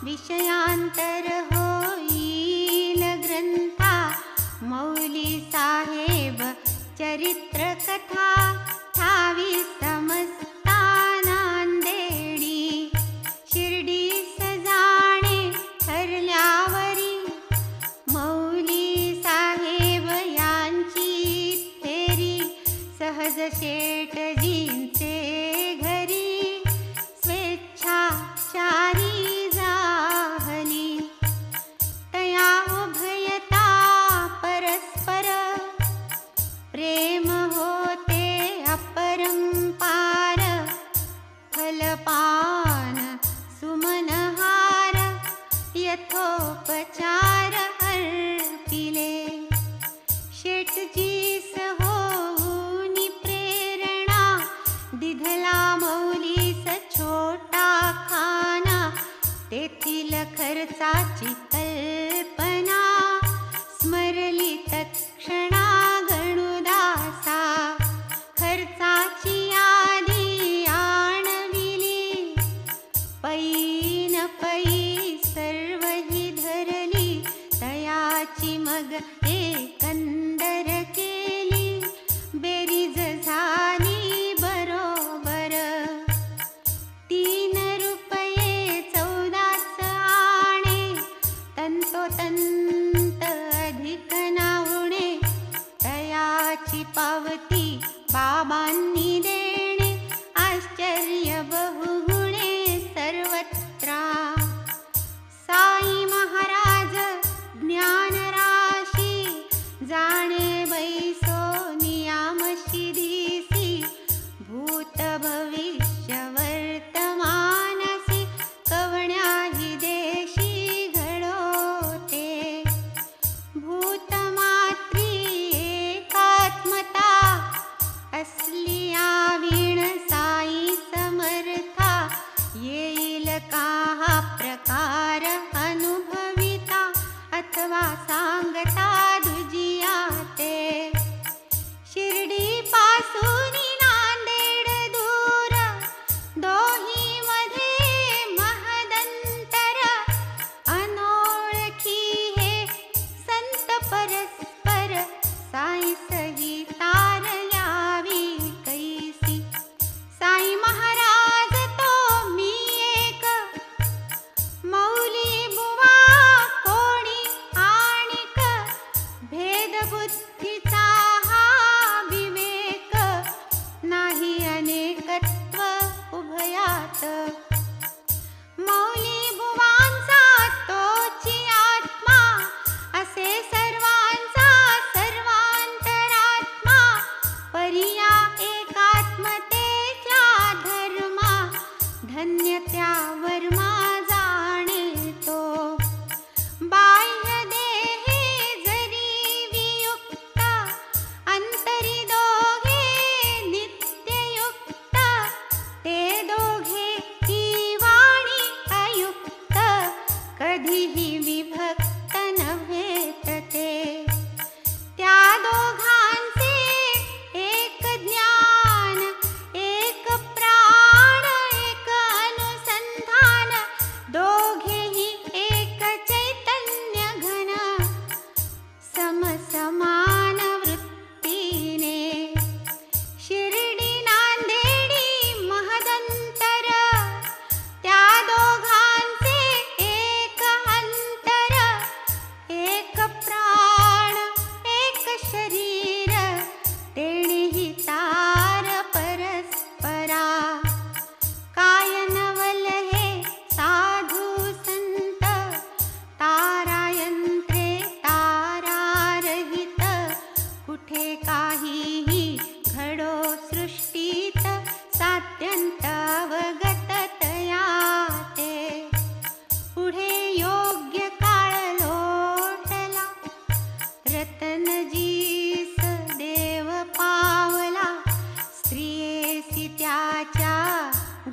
विषयांतर होईल ग्रंथा. मौली साहेब चरित्र कथा ठावी समजता नांदेडी. शिर्डीस जाणे ठरल्यावरी मौली साहेब यांची थेरी. सहज शेटजींचे घरी स्वेच्छाचारी जाहली. तया उभयता परस्पर प्रेम होते अपरंपार. फलपान सुमनहार यथोपचार अर्पिले. शेटजीस होऊनी प्रेरणा दिधला मौलीस छोटा खाना. तेथील खर्चाची कल्पना स्मरली तत्क्षणा गणुदासा. खर्चाची यादी आणविली पैन पै सर्वही धरली. तयाची मग एकंदर केली बेरीज झाली बरोबर. 3 रुपये कधीही विभक्त नव्हेत ते. त्या दोघांचे एक ज्ञान, एक प्राण, एक अनुसंधान, दोघेही एक चैतन्य घन, समसमान वृत्तीने. शिर्डी नांदेडी महदंतर, त्या दोघांचे एक अंतर, एक प्राण, एक शरीर, तेणेही तार परस्परा. काय नवल हे साधू संत, तारायंत्रे तारारहित, कुठे काहीही घडो सृष्टीत, सात्यंत अवगत तया ते. पुढे योग्य काळ लोटला, रतनजीस देव पावला, स्त्रियेसी त्याच्या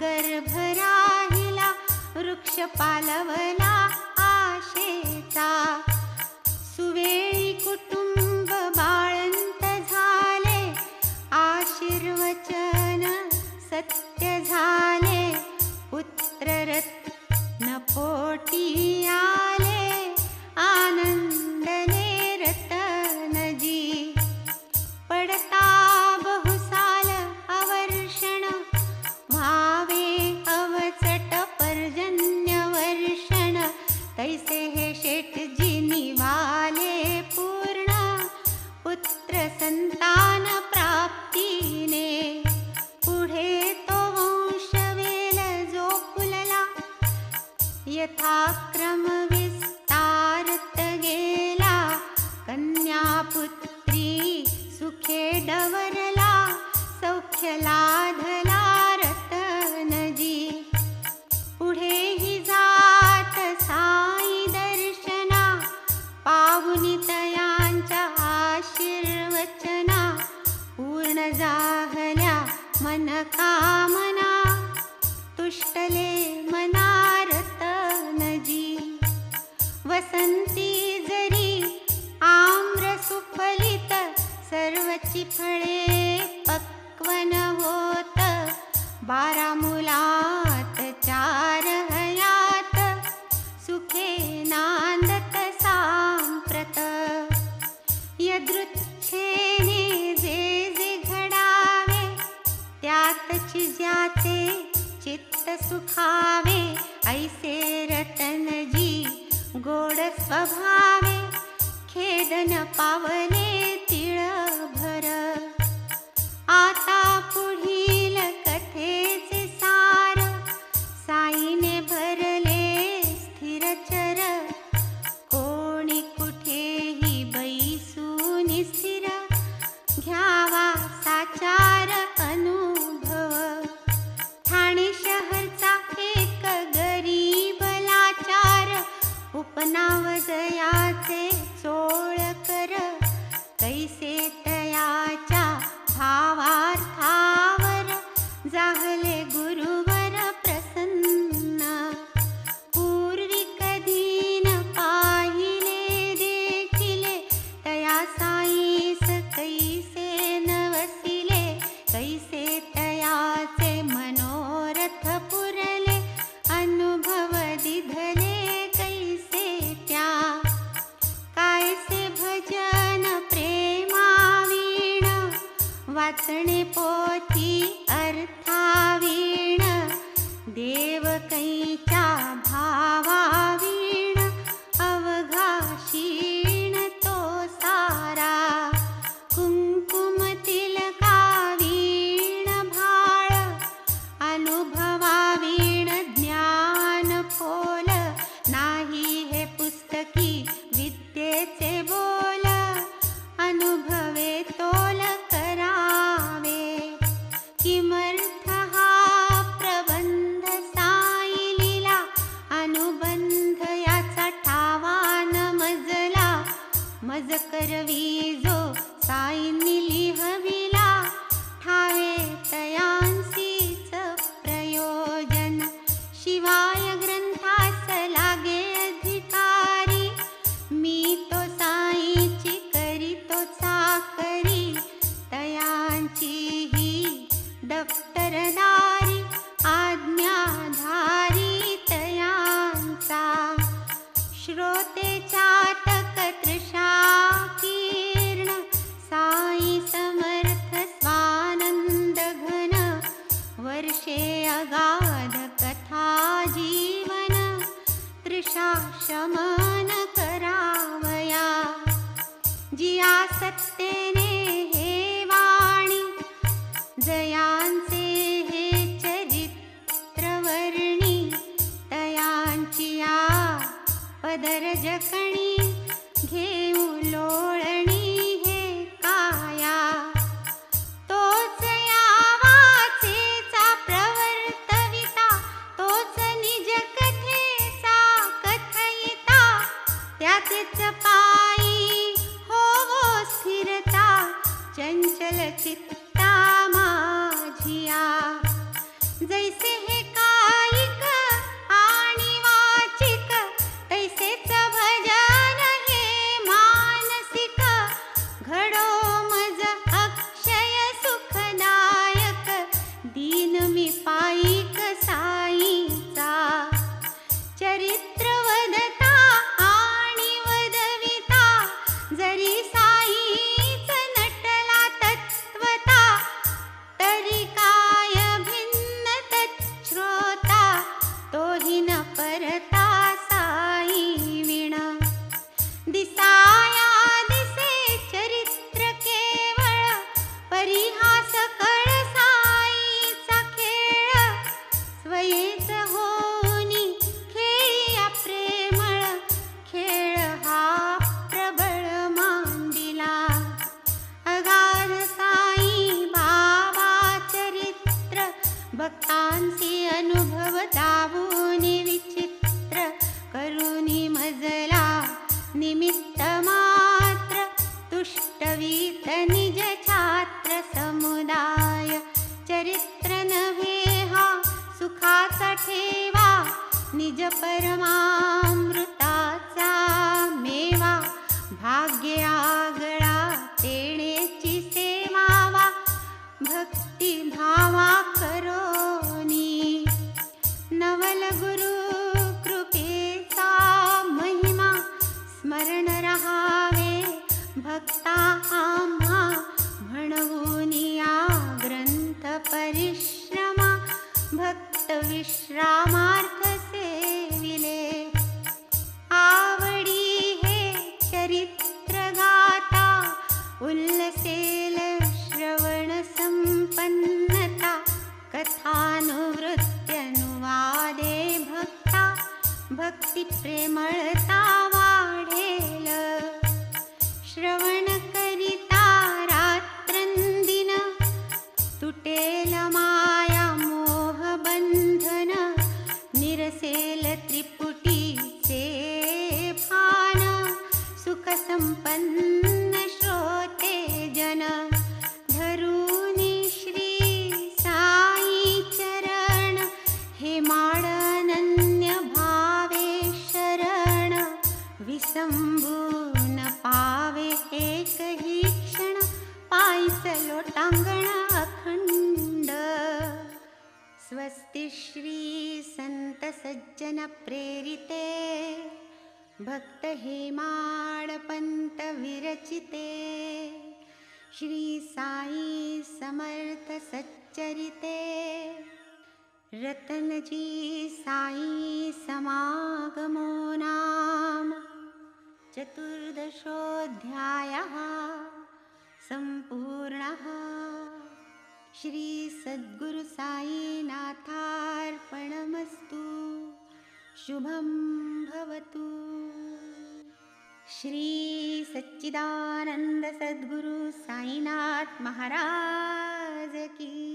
गर्भ राहिला, वृक्ष पालवला आशेचा. सुवेळी कुटुंब बाळंत झाले, आशीर्वचन सत्य झाले, पुत्ररत्न पोटी आले, आनंदले रतनजी. पडता बहुसाल अवर्षण, व्हावे अवचट पर्जन्य वर्षण, तैसे हे शेठजी निवाले पूर्ण, पुत्र संतान प्राप्तीने. पुढे तो वंशवेल जो फुलला, यथाक्रम विस्तारत गेला, कन्यापुत्री सुखे डवरला, सौख्य लाधला रतनजी. पुढेही जात साई दर्शना, पाहुनी तयांच्या आशीर्वचना, पूर्ण जाहल्या मनकामना, तुष्टले मना रतनजी. वसंती जरी आम्र सुफलित, सर्वची फळे पक्वन होत, 12 मुलात 4 हयात, सुखे नांदत सांप्रत. यदृच्छेने जे जे घडावे, त्यातची ज्याचे चित्त सुखावे, ऐसे रतनजी गोड स्वभावे, खेदन पावले तिळभर. आता पुढील कथेचे सार, साईने भरले स्थिरचर, कोणी कुठेही बैसून स्थिर, घ्यावा साचार अनुभव. ठाणे शहरचा एक गरीब लाचार, उपनाव जयाचे चोळकर, कैसे तयाच्या भावार्थावर, जाहले गुरुवर प्रसन्न. पूर्वी कधी न पाहिले देखिले, तया साईस कैसे नवसिले, कैसे तयाचे मनोरथ पुरले, अनुभव दिधले कैसे त्या. कायसे भजन प्रेमावीण, वाचणे पोथी अर्थावीण, देव कैच्या भावावीण, अवघा क्षीण तो सारा. कुंकुम तिलकावीण भाळ, अनुभवावीण ज्ञान फोल, नाही हे पुस्तकी विद्येचे बोल, अनुभवे तोल करावे. किमर्थ हा प्रबंध साई लीला, अनुबंध याचा ठावा न मजला, मज करवी जो साईंनी लिहविला, ठावे तयांसीच प्रयोजन. शिवाय ग्रंथास लागे अधि इच्छा शमन करावया. जिया सत्तेने हे वाणी, जयांचे हे चरित्रवर्णी, तयांचिया पदर जकणी, घेऊ लोळणी हे काया. तोच या वाचेचा प्रवर्तविता, तोच निज कथेचा कथयिता, त्याचेच पायी होवो स्थिरता, चंचल चित्ता माझिया. जैसे हे कायिक आणि वाचिक, तैसेच भजन हे मानसिक, घडो मज अक्षय सुखदायक, दीन मी पायिक साईचा. चरित्र वदता आणि वदविता, जरी साईच नटला तत्वता, तरी काय भिन्न तच्छ्रोता, तोही न परता साई विण. दिसाया दिसे चरित्र केवळ, परिहास कळ साईचा खेळ. स्वयेच होनी खेळिया प्रेमळ, खेळ हा प्रबळ मांडिला. अगाध साई बाबा चरित्र, भक्तांसी अनुभव दावूनी विचित्र, करुनी मजला निमित्त मात्र, तुष्टवीत निज छात्र समुदाय. चरित्र नव्हे हा सुखाचा ठेवा, निज परमामृताचा मेवा. भाग्य आगळा तेणेची सेवावा, भक्ती भावा करोनी. नवल गुरु कृपेचा महिमा, स्मरण रहावे भक्ता आम्हा. म्हणूनिया ग्रंथ परिश्रमा, भक्त विश्रामार्थ सेविले. आवडी हे चरित्र गाता, उल्लसेल श्रवण संपन्नता. कथानुवृत्त्यनुवादे भक्ता, भक्ती प्रेमळता वाढेल. श्रवण करिता रात्रंदिन, तुटेल माया मोह बंधन. निरसेल त्रिपुटीचे भान, सुख संपन्न श्रोते जन. धरूनी श्री साई चरण, हे माड अनन्य भावे शरण. विसंबून पावे एकही क्षण, पायीच लोटांगण अखंड. स्वस्ति श्री संत सज्जन प्रेरिते, भक्त हेमाड पंत विरचिते. श्री साई समर्थ सच्चरिते, रतनजी साई समागमो नाम चतुर्दशोऽध्यायः सम्पूर्णः. श्री सद्गुरु साईनाथार्पणमस्तु. शुभं भवतु. श्री सच्चिदानंद सद्गुरु साईनाथ महाराज की